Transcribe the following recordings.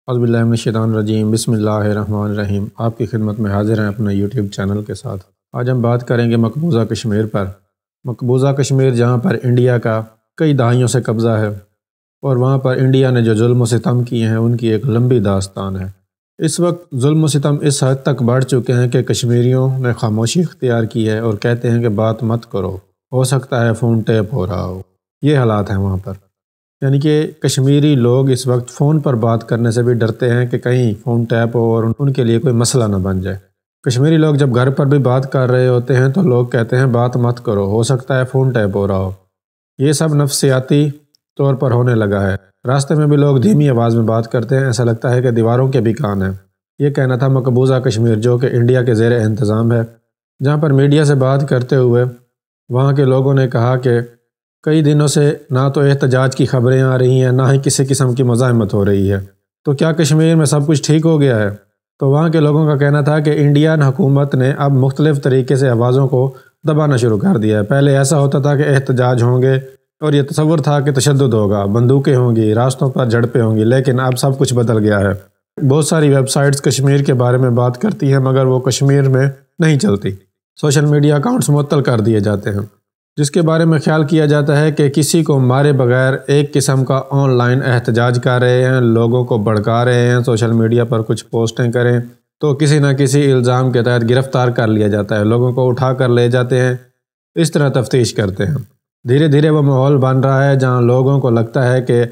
اعوذ باللہ من الشیطان الرجیم، بسم اللہ الرحمن الرحیم۔ آپ کی خدمت میں حاضر ہیں اپنے یوٹیوب چینل کے ساتھ۔ آج ہم بات کریں گے مقبوضہ کشمیر پر۔ مقبوضہ کشمیر جہاں پر انڈیا کا کئی دہائیوں سے قبضہ ہے اور وہاں پر انڈیا نے جو ظلم و ستم کیے ہیں ان کی ایک لمبی داستان ہے۔ اس وقت ظلم و ستم اس حد تک بڑھ چکے ہیں کہ کشمیریوں نے خاموشی اختیار کی ہے اور کہتے ہیں کہ بات مت کرو، ہو سکتا ہے فون ٹیپ ہو رہا ہو۔ یہ حالات ہیں وہاں پر، یعنی کہ کشمیری لوگ اس وقت فون پر بات کرنے سے بھی ڈرتے ہیں کہ کہیں فون ٹیپ ہو اور ان کے لیے کوئی مسئلہ نہ بن جائے۔ کشمیری لوگ جب گھر پر بھی بات کر رہے ہوتے ہیں تو لوگ کہتے ہیں بات مت کرو، ہو سکتا ہے فون ٹیپ ہو رہا ہو۔ یہ سب نفسیاتی طور پر ہونے لگا ہے۔ راستے میں بھی لوگ دھیمی آواز میں بات کرتے ہیں، ایسا لگتا ہے کہ دیواروں کے بھی کان ہیں۔ یہ کہنا تھا مقبوضہ کشمیر جو کہ انڈیا کے زیر انتظام ہے، جہاں پر میڈیا سے بات کرتے ہوئے وہاں کے لوگوں نے کہا کہ کئی دنوں سے نہ تو احتجاج کی خبریں آ رہی ہیں، نہ ہی کسی قسم کی مزاحمت ہو رہی ہے، تو کیا کشمیر میں سب کچھ ٹھیک ہو گیا ہے؟ تو وہاں کے لوگوں کا کہنا تھا کہ انڈین حکومت نے اب مختلف طریقے سے آوازوں کو دبانا شروع کر دیا ہے۔ پہلے ایسا ہوتا تھا کہ احتجاج ہوں گے اور یہ تصور تھا کہ تشدد ہوگا، بندوقیں ہوں گی، راستوں پر جھڑپیں ہوں گی، لیکن اب سب کچھ بدل گیا ہے۔ بہت ساری ویب سائٹس کشمیر کے بارے میں بات کرتی ہیں مگر وہ کشمیر میں نہیں چلتی۔ سوشل میڈیا اکاؤنٹس معطل کر دیے جاتے ہیں، جس کے بارے میں خیال کیا جاتا ہے کہ کسی کو مارے بغیر ایک قسم کا آن لائن احتجاج کر رہے ہیں، لوگوں کو بھڑکا رہے ہیں، سوشل میڈیا پر کچھ پوسٹیں کریں تو کسی نہ کسی الزام کے تحت گرفتار کر لیا جاتا ہے، لوگوں کو اٹھا کر لے جاتے ہیں، اس طرح تفتیش کرتے ہیں۔ دھیرے دھیرے وہ ماحول بن رہا ہے جہاں لوگوں کو لگتا ہے کہ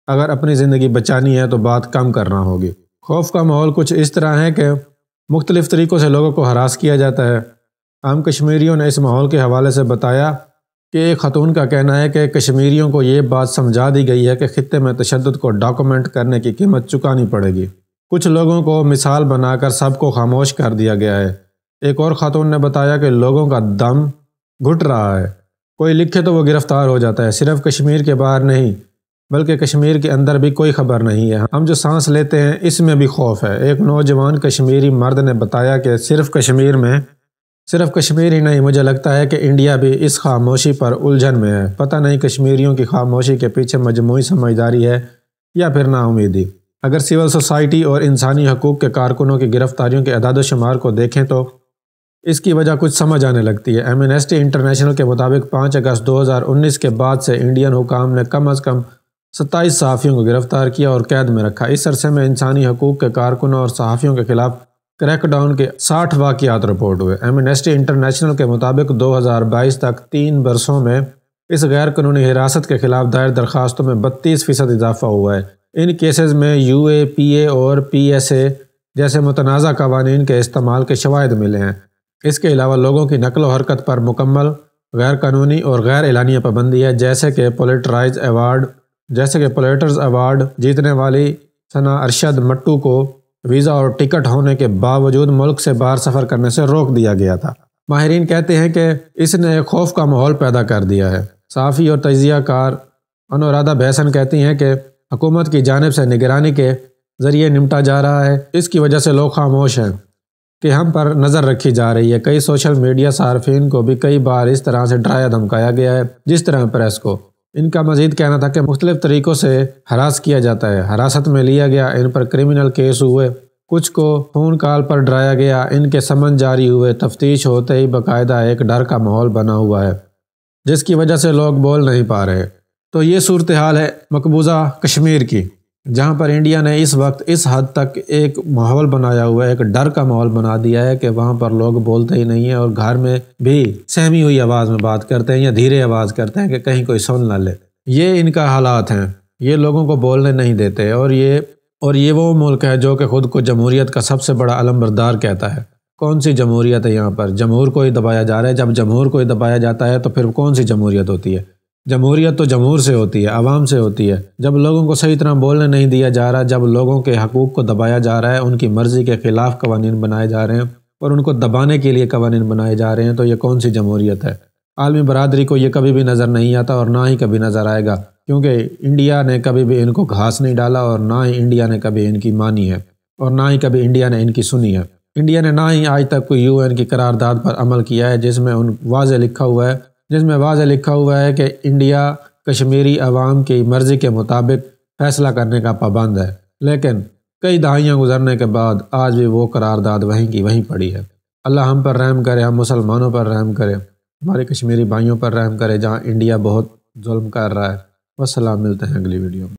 اگر اپنی زندگی بچانی ہے تو بات کم کرنا ہوگی۔ خوف کا ماحول کچھ اس طرح ہے کہ مختلف طریقوں سے لوگوں کو ہراس کیا جاتا ہے۔ عام کشمیریوں نے اس ماحول کے حوالے سے بتایا کہ ایک خاتون کا کہنا ہے کہ کشمیریوں کو یہ بات سمجھا دی گئی ہے کہ خطے میں تشدد کو ڈاکومنٹ کرنے کی قیمت چکانی پڑے گی۔ کچھ لوگوں کو مثال بنا کر سب کو خاموش کر دیا گیا ہے۔ ایک اور خاتون نے بتایا کہ لوگوں کا دم گھٹ رہا ہے، کوئی لکھے تو وہ گرفتار ہو جاتا ہے۔ صرف کشمیر کے باہر نہیں بلکہ کشمیر کے اندر بھی کوئی خبر نہیں ہے، ہم جو سانس لیتے ہیں اس میں بھی خوف ہے۔ ایک نوجوان کشمیری مرد نے بتایا کہ صرف کشمیر ہی نہیں، مجھے لگتا ہے کہ انڈیا بھی اس خاموشی پر الجھن میں ہے۔ پتہ نہیں کشمیریوں کی خاموشی کے پیچھے مجموعی سمجھداری ہے یا پھر نا امیدی۔ اگر سول سوسائٹی اور انسانی حقوق کے کارکنوں کی گرفتاریوں کے اعداد و شمار کو دیکھیں تو اس کی وجہ کچھ سمجھ آنے لگتی ہے۔ ایمنسٹی انٹرنیشنل کے مطابق 5 اگست 2019 کے بعد سے انڈین حکام نے کم از کم 27 صحافیوں کو گرفتار کیا اور قید میں رکھا۔ اس عرصے میں انسانی حقوق کے کارکنوں اور صحافیوں کے خلاف کریک ڈاؤن کے 60 واقعات رپورٹ ہوئے۔ ایمنسٹی انٹرنیشنل کے مطابق 2022 تک 3 برسوں میں اس غیر قانونی حراست کے خلاف دائر درخواستوں میں 32% اضافہ ہوا ہے۔ ان کیسز میں UAPA اور PSA جیسے متنازع قوانین کے استعمال کے شواہد ملے ہیں۔ اس کے علاوہ لوگوں کی نقل و حرکت پر مکمل غیر قانونی اور غیر اعلانیہ پابندی ہے، جیسے کہ پولیٹرز ایوارڈ جیتنے والی ثنا ارشد مٹو کو ویزا اور ٹکٹ ہونے کے باوجود ملک سے باہر سفر کرنے سے روک دیا گیا تھا۔ ماہرین کہتے ہیں کہ اس نے ایک خوف کا ماحول پیدا کر دیا ہے۔ صحافی اور تجزیہ کار انورادھا بھیسن کہتی ہیں کہ حکومت کی جانب سے نگرانی کے ذریعے نمٹا جا رہا ہے، اس کی وجہ سے لوگ خاموش ہیں کہ ہم پر نظر رکھی جا رہی ہے۔ کئی سوشل میڈیا صارفین کو بھی کئی بار اس طرح سے ڈرایا دھمکایا گیا ہے جس طرح پریس کو۔ ان کا مزید کہنا تھا کہ مختلف طریقوں سے ہراس کیا جاتا ہے، حراست میں لیا گیا، ان پر کرمنل کیس ہوئے، کچھ کو فون کال پر ڈرایا گیا، ان کے سمن جاری ہوئے، تفتیش ہوتے ہی باقاعدہ ایک ڈر کا ماحول بنا ہوا ہے جس کی وجہ سے لوگ بول نہیں پا رہے۔ تو یہ صورتحال ہے مقبوضہ کشمیر کی، جہاں پر انڈیا نے اس وقت اس حد تک ایک ماحول بنایا ہوا ہے، ایک ڈر کا ماحول بنا دیا ہے کہ وہاں پر لوگ بولتے ہی نہیں ہیں اور گھر میں بھی سہمی ہوئی آواز میں بات کرتے ہیں یا دھیرے آواز کرتے ہیں کہ کہیں کوئی سن نہ لے۔ یہ ان کا حالات ہیں، یہ لوگوں کو بولنے نہیں دیتے اور یہ وہ ملک ہے جو کہ خود کو جمہوریت کا سب سے بڑا علمبردار کہتا ہے۔ کون سی جمہوریت ہے یہاں پر؟ جمہور کو ہی دبایا جا رہا ہے۔ جب جمہور کو ہی دبایا جاتا ہے تو پھر کون سی جمہوریت ہوتی ہے؟ جمہوریت تو جمہور سے ہوتی ہے، عوام سے ہوتی ہے۔ جب لوگوں کو صحیح طرح بولنے نہیں دیا جا رہا، جب لوگوں کے حقوق کو دبایا جا رہا ہے، ان کی مرضی کے خلاف قوانین بنائے جا رہے ہیں اور ان کو دبانے کے لیے قوانین بنائے جا رہے ہیں، تو یہ کون سی جمہوریت ہے؟ عالمی برادری کو یہ کبھی بھی نظر نہیں آتا اور نہ ہی کبھی نظر آئے گا، کیونکہ انڈیا نے کبھی بھی ان کو گھاس نہیں ڈالا اور نہ ہی انڈیا نے کبھی ان کی مانی ہے اور نہ ہی کبھی انڈیا نے ان کی سنی ہے۔ انڈیا نے نہ ہی آج تک کوئی UN کی قرارداد پر عمل کیا ہے جس میں واضح لکھا ہوا ہے کہ انڈیا کشمیری عوام کی مرضی کے مطابق فیصلہ کرنے کا پابند ہے، لیکن کئی دہائیاں گزرنے کے بعد آج بھی وہ قرارداد وہیں کی وہیں پڑی ہے۔ اللہ ہم پر رحم کرے، ہم مسلمانوں پر رحم کرے، ہمارے کشمیری بھائیوں پر رحم کرے جہاں انڈیا بہت ظلم کر رہا ہے۔ والسلام، ملتے ہیں اگلی ویڈیو میں۔